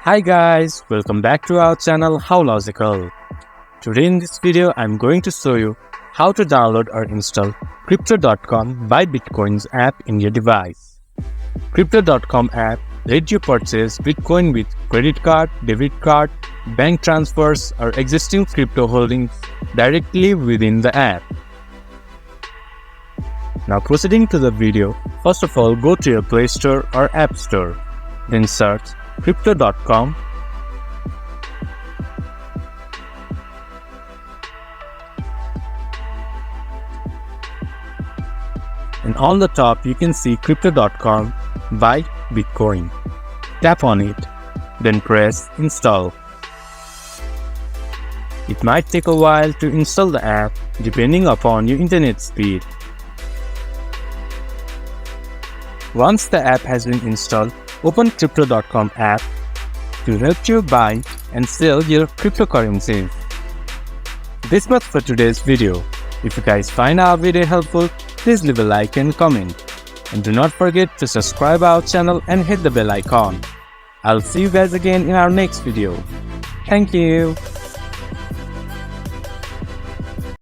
Hi guys, welcome back to our channel How Logical. Today in this video I'm going to show you how to download or install crypto.com buy bitcoins app in your device. Crypto.com app lets you purchase bitcoin with credit card, debit card, bank transfers or existing crypto holdings directly within the app. Now proceeding to the video, first of all go to your Play Store or App Store, then search crypto.com. And on the top you can see crypto.com buy bitcoin. Tap on it, then press install. It might take a while to install the app depending upon your internet speed. Once the app has been installed, open crypto.com app to help you buy and sell your cryptocurrencies. This much for today's video. If you guys find our video helpful, please leave a like and comment. And do not forget to subscribe our channel and hit the bell icon. I'll see you guys again in our next video. Thank you.